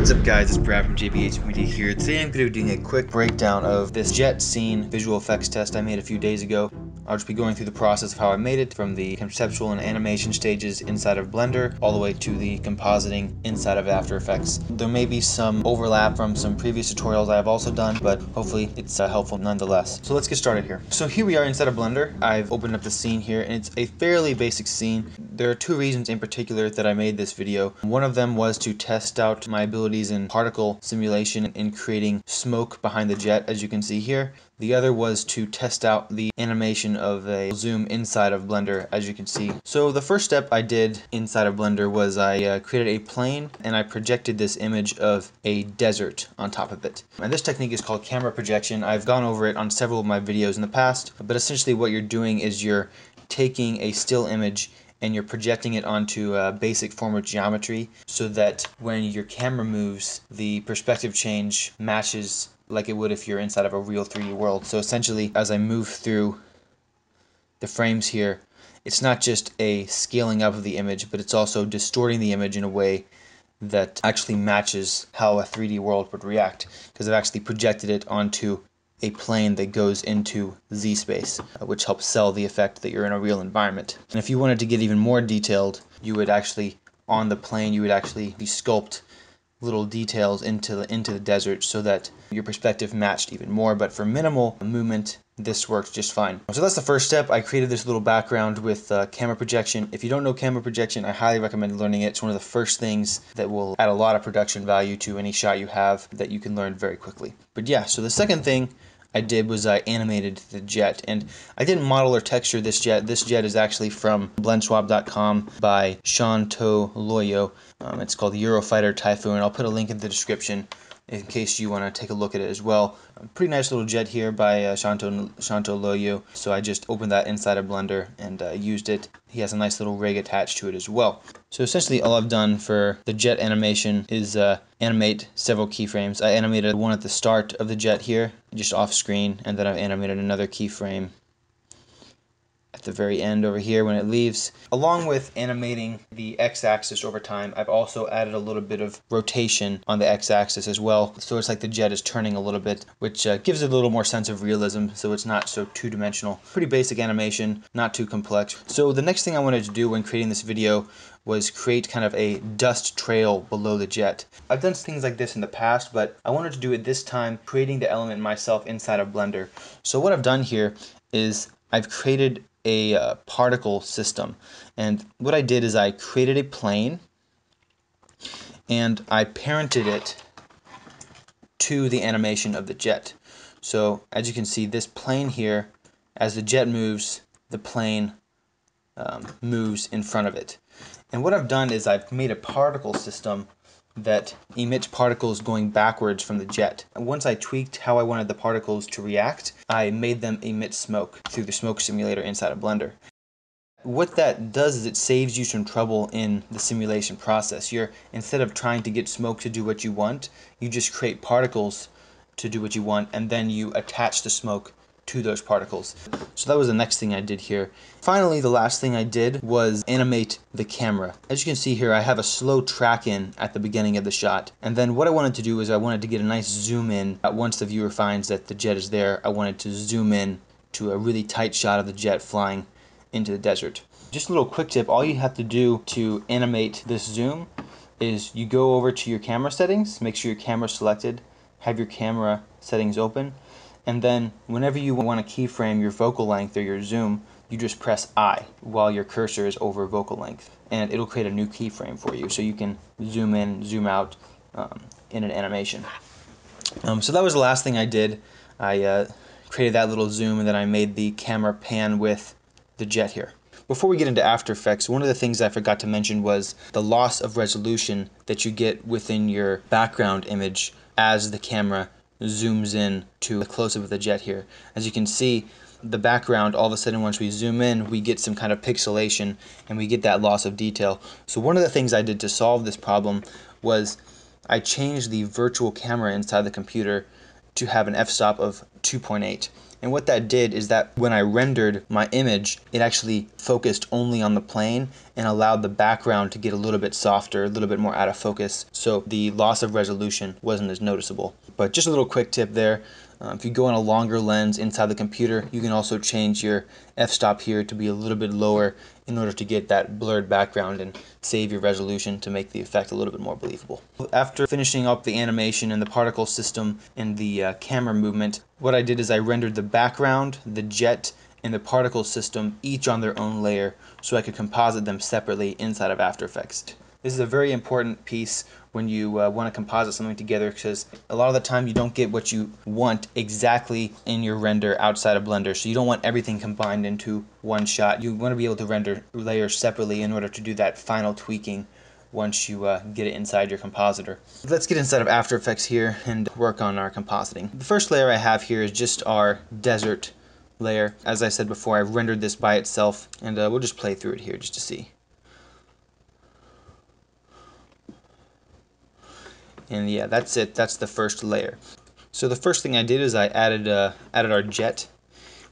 What's up guys, it's Brad from JBH Media here. Today I'm going to be doing a quick breakdown of this jet scene visual effects test I made a few days ago. I'll just be going through the process of how I made it, from the conceptual and animation stages inside of Blender, all the way to the compositing inside of After Effects. There may be some overlap from some previous tutorials I have also done, but hopefully it's helpful nonetheless. So let's get started here. So here we are inside of Blender. I've opened up the scene here, and it's a fairly basic scene. There are two reasons in particular that I made this video. One of them was to test out my abilities in particle simulation in creating smoke behind the jet, as you can see here. The other was to test out the animation of a zoom inside of Blender, as you can see. So the first step I did inside of Blender was I created a plane and I projected this image of a desert on top of it. And this technique is called camera projection. I've gone over it on several of my videos in the past, but essentially what you're doing is you're taking a still image and you're projecting it onto a basic form of geometry so that when your camera moves, the perspective change matches like it would if you're inside of a real 3D world. So essentially, as I move through the frames here, it's not just a scaling up of the image, but it's also distorting the image in a way that actually matches how a 3D world would react, because I've actually projected it onto a plane that goes into Z space, which helps sell the effect that you're in a real environment. And if you wanted to get even more detailed, you would actually, on the plane, you would actually sculpt little details into the desert so that your perspective matched even more. But for minimal movement, this works just fine. So that's the first step. I created this little background with camera projection. If you don't know camera projection, I highly recommend learning it. It's one of the first things that will add a lot of production value to any shot you have that you can learn very quickly. But yeah, so the second thing I did was I animated the jet, and I didn't model or texture this jet. This jet is actually from blendswap.com by Shanto Loyo. It's called the Eurofighter Typhoon. I'll put a link in the description in case you want to take a look at it as well. A pretty nice little jet here by Shanto Loyo. So I just opened that inside of Blender and used it. He has a nice little rig attached to it as well. So essentially all I've done for the jet animation is animate several keyframes. I animated one at the start of the jet here, just off screen, and then I've animated another keyframe at the very end over here when it leaves. Along with animating the x-axis over time, I've also added a little bit of rotation on the x-axis as well, so it's like the jet is turning a little bit, which gives it a little more sense of realism, so it's not so two-dimensional. Pretty basic animation, not too complex. So the next thing I wanted to do when creating this video was create kind of a dust trail below the jet. I've done things like this in the past, but I wanted to do it this time, creating the element myself inside of Blender. So what I've done here is I've created a particle system, and what I did is I created a plane and I parented it to the animation of the jet. So as you can see, this plane here, as the jet moves, the plane moves in front of it. And what I've done is I've made a particle system that emits particles going backwards from the jet. And once I tweaked how I wanted the particles to react, I made them emit smoke through the smoke simulator inside of Blender. What that does is it saves you some trouble in the simulation process. Instead of trying to get smoke to do what you want, you just create particles to do what you want, and then you attach the smoke to those particles. So that was the next thing I did here. Finally, the last thing I did was animate the camera. As you can see here, I have a slow track in at the beginning of the shot, and then what I wanted to do is I wanted to get a nice zoom in. Once the viewer finds that the jet is there, I wanted to zoom in to a really tight shot of the jet flying into the desert. Just a little quick tip, all you have to do to animate this zoom is you go over to your camera settings, make sure your camera's selected, have your camera settings open, and then whenever you want to keyframe your focal length or your zoom, you just press I while your cursor is over focal length, and it'll create a new keyframe for you so you can zoom in, zoom out in an animation. So that was the last thing I did. I created that little zoom, and then I made the camera pan with the jet here. Before we get into After Effects, one of the things I forgot to mention was the loss of resolution that you get within your background image as the camera zooms in to a close-up of the jet here. As you can see, the background, all of a sudden once we zoom in, we get some kind of pixelation and we get that loss of detail. So one of the things I did to solve this problem was I changed the virtual camera inside the computer to have an f-stop of 2.8. And what that did is that when I rendered my image, it actually focused only on the plane and allowed the background to get a little bit softer, a little bit more out of focus, so the loss of resolution wasn't as noticeable. But just a little quick tip there. If you go on a longer lens inside the computer, you can also change your f-stop here to be a little bit lower in order to get that blurred background and save your resolution to make the effect a little bit more believable. After finishing up the animation and the particle system and the camera movement, what I did is I rendered the background, the jet, and the particle system each on their own layer so I could composite them separately inside of After Effects. This is a very important piece when you want to composite something together, because a lot of the time you don't get what you want exactly in your render outside of Blender, so you don't want everything combined into one shot. You want to be able to render layers separately in order to do that final tweaking once you get it inside your compositor. Let's get inside of After Effects here and work on our compositing. The first layer I have here is just our desert layer. As I said before, I've rendered this by itself, and we'll just play through it here just to see. And yeah, that's it. That's the first layer. So the first thing I did is I added our jet.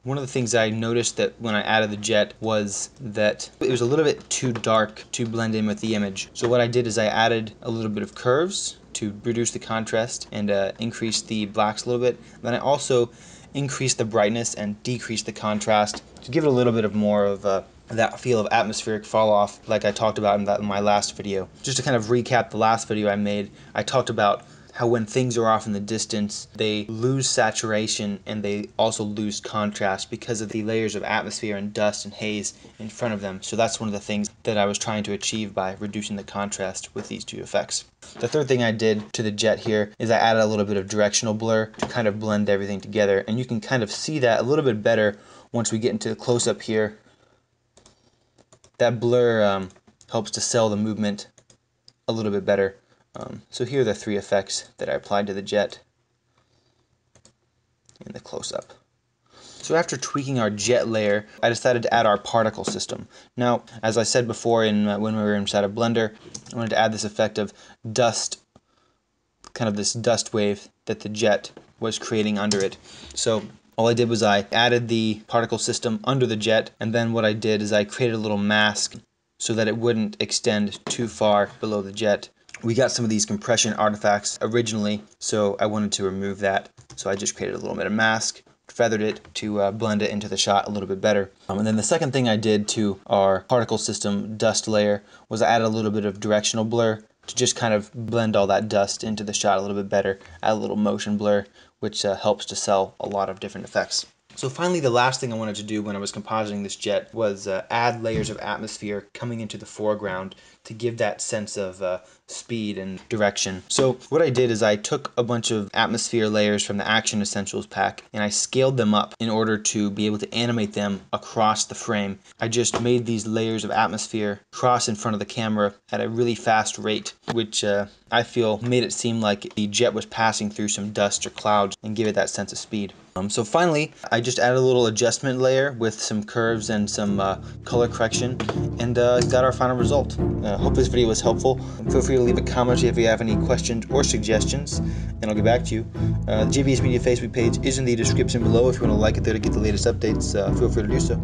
One of the things I noticed that when I added the jet was that it was a little bit too dark to blend in with the image. So what I did is I added a little bit of curves to reduce the contrast and increase the blacks a little bit. Then I also increased the brightness and decreased the contrast to give it a little bit of more of that feel of atmospheric fall off like I talked about in my last video. Just to kind of recap the last video I made, I talked about how when things are off in the distance, they lose saturation and they also lose contrast because of the layers of atmosphere and dust and haze in front of them. So that's one of the things that I was trying to achieve by reducing the contrast with these two effects. The third thing I did to the jet here is I added a little bit of directional blur to kind of blend everything together, and you can kind of see that a little bit better once we get into the close-up here. That blur helps to sell the movement a little bit better. So here are the three effects that I applied to the jet in the close-up. So after tweaking our jet layer, I decided to add our particle system. Now, as I said before when we were inside of Blender, I wanted to add this effect of dust, kind of this dust wave that the jet was creating under it. So all I did was I added the particle system under the jet, and then what I did is I created a little mask so that it wouldn't extend too far below the jet. We got some of these compression artifacts originally, so I wanted to remove that. So I just created a little bit of mask, feathered it to blend it into the shot a little bit better. And then the second thing I did to our particle system dust layer was I added a little bit of directional blur to just kind of blend all that dust into the shot a little bit better, add a little motion blur, which helps to sell a lot of different effects. So finally, the last thing I wanted to do when I was compositing this jet was add layers of atmosphere coming into the foreground to give that sense of speed and direction. So what I did is I took a bunch of atmosphere layers from the Action Essentials pack and I scaled them up in order to be able to animate them across the frame. I just made these layers of atmosphere cross in front of the camera at a really fast rate, which I feel made it seem like the jet was passing through some dust or clouds and give it that sense of speed. So finally, I just added a little adjustment layer with some curves and some color correction, and got our final result. Hope this video was helpful. Feel free to leave a comment if you have any questions or suggestions, and I'll get back to you. The JBH Media Facebook page is in the description below if you want to like it there to get the latest updates. Feel free to do so.